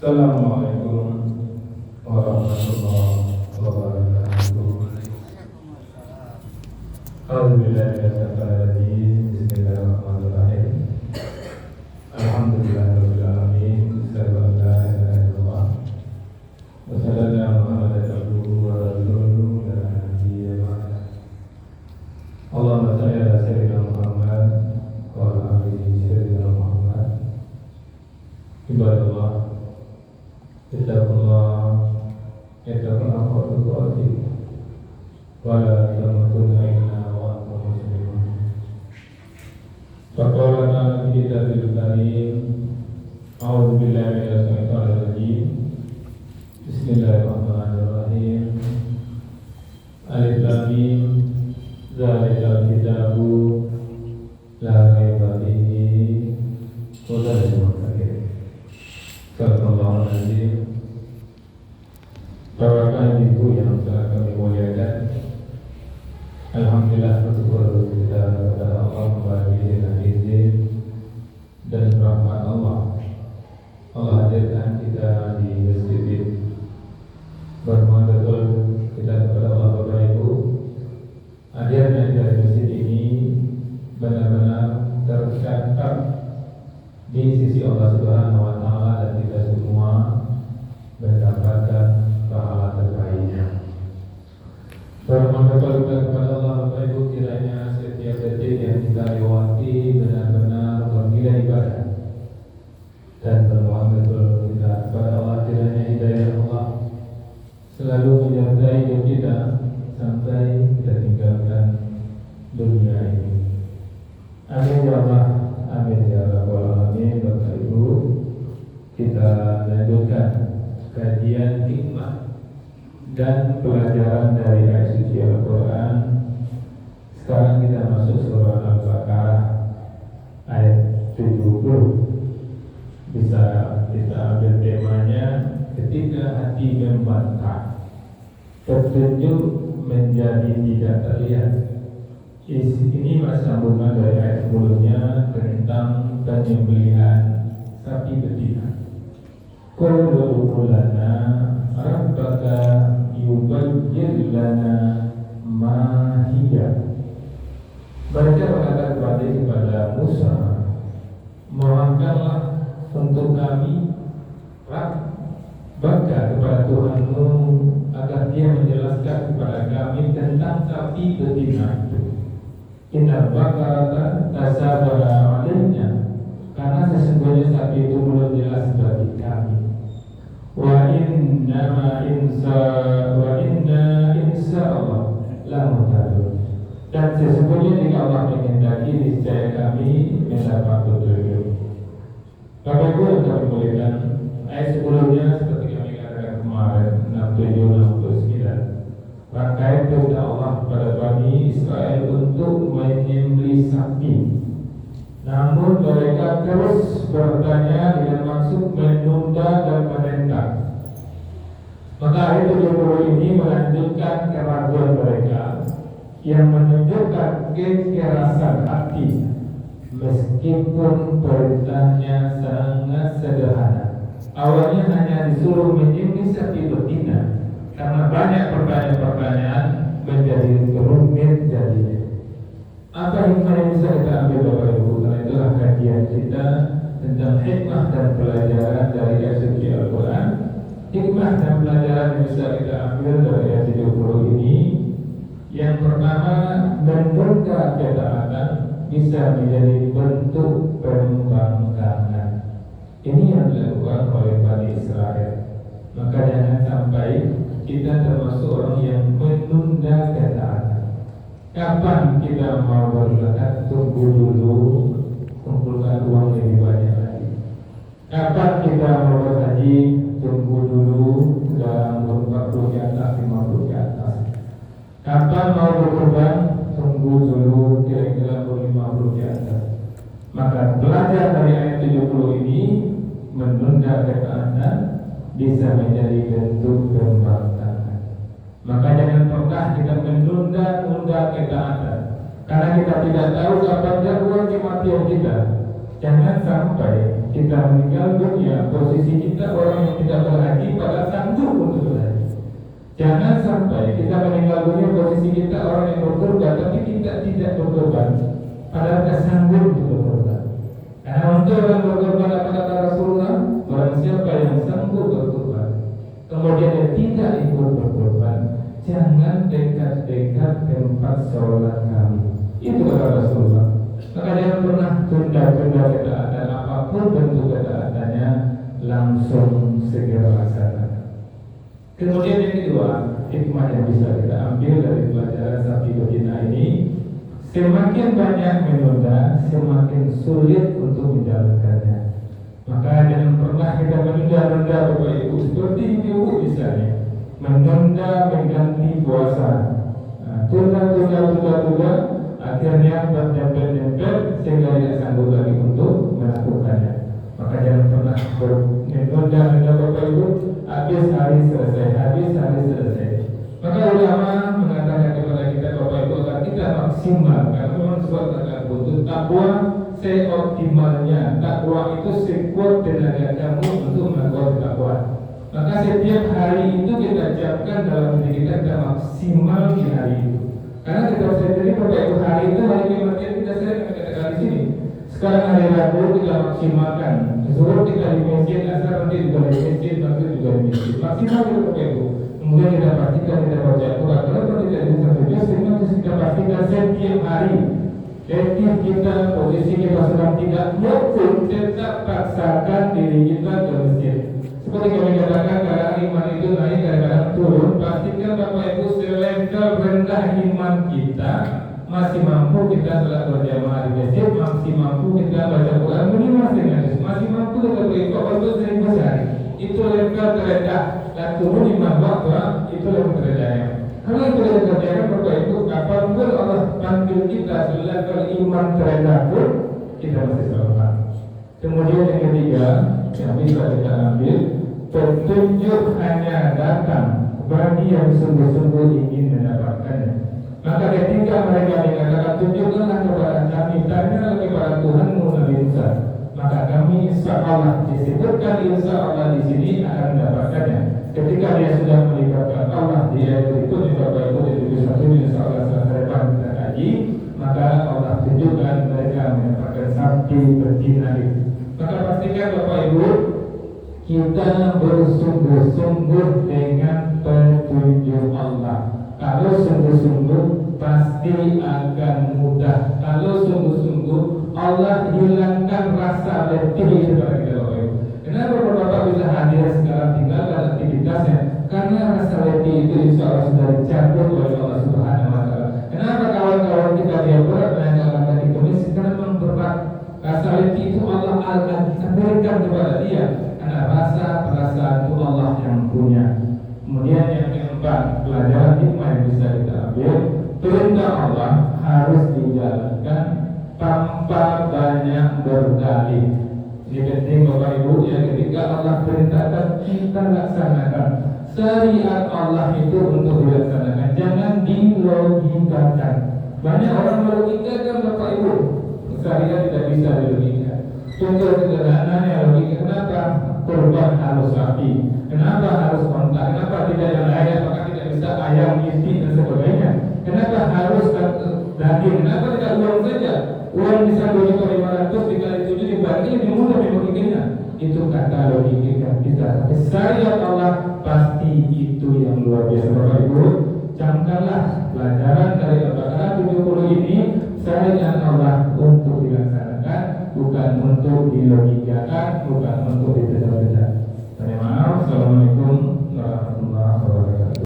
Assalamualaikum warahmatullahi wabarakatuh. Alhamdulillahirrahmanirrahim. Bismillahirrahmanirrahim. Alhamdulillahirabbil alamin. Sallallahu alaihi wasallam. Wassalamu ala abduhu wa rasuluhu la nabiyya ba'da. Allahumma shalli ala sayyidina Muhammad wa ala ali sayyidina Muhammad. Ibadallah, ittaqullah haqqa tuqatih wa la tamutunna illa wa antum muslimun. Faqala ta'ala fi kitabil karim, a'udzu billahi minash shaitonir rajim. Bismillahirrahmanirrahim. Alif lam mim, dzalikal kitabu la raiba fihi hudan lil muttaqin. Sallallahu alaihi. Bapak Ibu yang telah kami muliakan, alhamdulillah bersyukur kita kepada Allah kembali dengan izin dan rahmat Allah. Allah hadirkan kita di masjid ini. Bermohon betul kita kepada Allah Bapak Ibu, hadirnya dari masjid ini benar-benar tercatat di sisi Allah Subhanahu wa Ta'ala, dan kita semua mendapatkan pahala terbaiknya. Bermohon kepada Allah Bapak Ibu, kiranya setiap detik yang kita lewati benar-benar bernilai ibadah, dan bermohon betul kita kepada Allah, kiranya hidayah Allah selalu menyertai hidup kita sampai kita tinggalkan dunia ini. Amin ya Allah, amin ya Rabbal alamin. Bapak Ibu, kita lanjutkan kajian hikmah dan pelajaran dari ayat suci Al-Quran. Sekarang kita masuk surah Al-Baqarah ayat 70. Bisa kita ambil temanya, ketika hati membantah, petunjuk menjadi tidak terlihat. Ini masih sambungan dari ayat sebelumnya tentang penyembelihan sapi betina. Qul ud'u lana rabbaka yubayyin lana ma hiya. Mereka berkata kepada Musa, mohonkanlah untuk kami Rabbaka, kepada Tuhanmu, agar dia menjelaskan kepada kami tentang sapi betina itu. Innal baqarata tasabara alaina, karena sesungguhnya sapi itu belum jelas bagi kami. Wa inna insya Allah la muhtadun, dan sesungguhnya jika Allah menghendaki niscaya kami mendapat petunjuk. Bapak Ibu yang kami muliakan, ayat sebelumnya seperti kami katakan kemarin 67-69 rangkaian perintah Allah kepada Bani Israel untuk menyembelih sapi. Namun mereka terus bertanya dengan maksud menunda dan menentang. Maka ayat 70 ini melanjutkan keraguan mereka yang menunjukkan kekerasan hati, meskipun perintahnya sangat sederhana. Awalnya hanya disuruh menyembelih sapi betina, karena banyak pertanyaan-pertanyaan menjadi rumit jadinya. Apa hikmah yang bisa kita ambil Bapak Ibu? Karena itulah kajian kita tentang hikmah dan pelajaran dari ayat suci Al-Quran. Hikmah dan pelajaran yang bisa kita ambil dari ayat 70 ini, yang pertama, menunda ketaatan bisa menjadi bentuk pembangkangan. Ini yang dilakukan oleh Bani Israel. Maka jangan sampai kita termasuk orang yang menunda ketaatan. Kapan kita mau berzakat? Tunggu dulu, kumpulkan uang lebih banyak lagi. Kapan kita mau berhaji? Tunggu dulu, sudah 40 ke atas, 50 ke atas. Kapan mau berkorban? Tunggu dulu, kira-kira 50 ke atas. Maka belajar dari ayat 70 ini, menunda ketaatan bisa menjadi bentuk pembangkangan. Maka jangan pernah kita menunda-nunda ketaatan, karena kita tidak tahu kapan jadwal kematian kita. Jangan sampai kita meninggal dunia posisi kita orang yang tidak berhaji pada sanggup untuk berhaji. Jangan sampai kita meninggal dunia posisi kita orang yang berkorban tapi kita tidak berkorban padahal tidak sanggup untuk berkorban. Karena untuk orang berkorban apa kata Rasulullah, barang siapa yang sanggup berkorban kemudian dia tidak ikut berkorban, jangan dekat-dekat tempat sholat kami. Itu kata Rasulullah. Maka jangan pernah tunda-tunda ketaatan apapun bentuk ketaatannya, langsung segera laksanakan. Kemudian yang kedua, hikmah yang bisa kita ambil dari pelajaran sapi betina ini, semakin banyak menunda, semakin sulit untuk menjalankannya. Maka jangan pernah kita menunda-nunda Bapak Ibu. Seperti ibu misalnya menunda mengganti puasa, tunda, akhirnya berjemput-jemput sehingga tidak sanggup lagi untuk melakukannya. Maka jangan pernah menunda Bapak Ibu. Habis hari selesai. Maka ulama mengatakan kepada kita Bapak Ibu agar kita maksimal, karena memang suatu akan butuh takwa seoptimalnya. Takwa itu sekuat tenaga kamu untuk melakukan takwa. Maka setiap hari itu kita ucapkan dalam diri kita maksimal di hari itu. Karena kita sendiri Bapak Ibu hari itu hari kematian kita sering katakan di sini. Sekarang hari Rabu kita maksimalkan. Zuhur kita di masjid, asar nanti juga di masjid, maghrib juga di masjid. Maksimal kita Bapak Ibu. Kemudian kita pastikan kita baca Al-Quran. Kenapa tidak bisa berbeda? Sehingga kita pastikan setiap hari. Setiap kita posisi kita sedang tidak maupun tetap paksakan diri kita ke masjid. Seperti kami katakan kadang iman itu naik, kadang-kadang turun. Pastikan Bapak Ibu selevel rendah iman kita masih mampu kita telah berjamaah di masjid, masih mampu kita baca Quran minimal setengah juz, masih mampu kita beribadah untuk 1000 sehari. Itu level terendah. Dan turun iman waktu itu level terendahnya. Kalau itu kita kerjakan Bapak Ibu, kapanpun Allah panggil kita level iman terendah pun kita masih selamat. Kemudian yang ketiga yang bisa kita ambil, petunjuk hanya datang bagi yang sungguh-sungguh ingin mendapatkannya. Maka ketika mereka dikatakan tunjukkanlah kepada kami, tanyalah kepada Tuhanmu Nabi Musa, maka kami insya Allah disebutkan insya Allah di sini akan mendapatkannya. Ketika dia sudah melibatkan Allah di ayat berikut di Bapak Ibu di tujuh satu insya Allah selesai depan kita kaji, maka Allah tunjukkan mereka mendapatkan sapi betina itu. Maka pastikan Bapak Ibu kita bersungguh-sungguh dengan petunjuk Allah. Kalau sungguh-sungguh pasti akan mudah. Kalau sungguh-sungguh Allah hilangkan rasa letih kepada kita Bapak Ibu. Kenapa Bapak bisa hadir sekarang tinggalkan aktivitasnya? Karena rasa letih itu insya Allah sudah dicabut oleh Allah Subhanahu Wa Taala. Kenapa kawan-kawan kita dia berat menjalankan kaki kemis? Karena memang berat. Rasa letih itu Allah akan kita berikan kepada dia. Karena rasa perasaan itu Allah yang punya. Kemudian yang keempat, pelajaran hikmah yang bisa kita ambil, perintah Allah harus dijalankan tanpa banyak berdalih. Ini penting Bapak Ibu ya, ketika Allah perintahkan kita laksanakan. Syariat Allah itu untuk dilaksanakan, jangan dilogikakan. Banyak orang melogikakan Bapak Ibu, syariat tidak bisa dilogikakan. Contoh sederhananya logika, kenapa kurban harus sapi? Kenapa harus onta? Kenapa tidak yang lain? Apakah tidak bisa ayam, isi dan sebagainya? Kenapa harus daging? Kenapa tidak uang saja? Uang bisa 2.500 dikali 7 dibagi lebih mudah membaginya. Itu kata logika kita. Syariat Allah pasti itu yang luar biasa Bapak Ibu. Camkanlah pelajaran dari Al-Baqarah 70 ini, syariat Allah untuk dilaksanakan, bukan untuk dilogikakan, bukan untuk diteda-teda. Terima kasih. Assalamualaikum warahmatullahi wabarakatuh.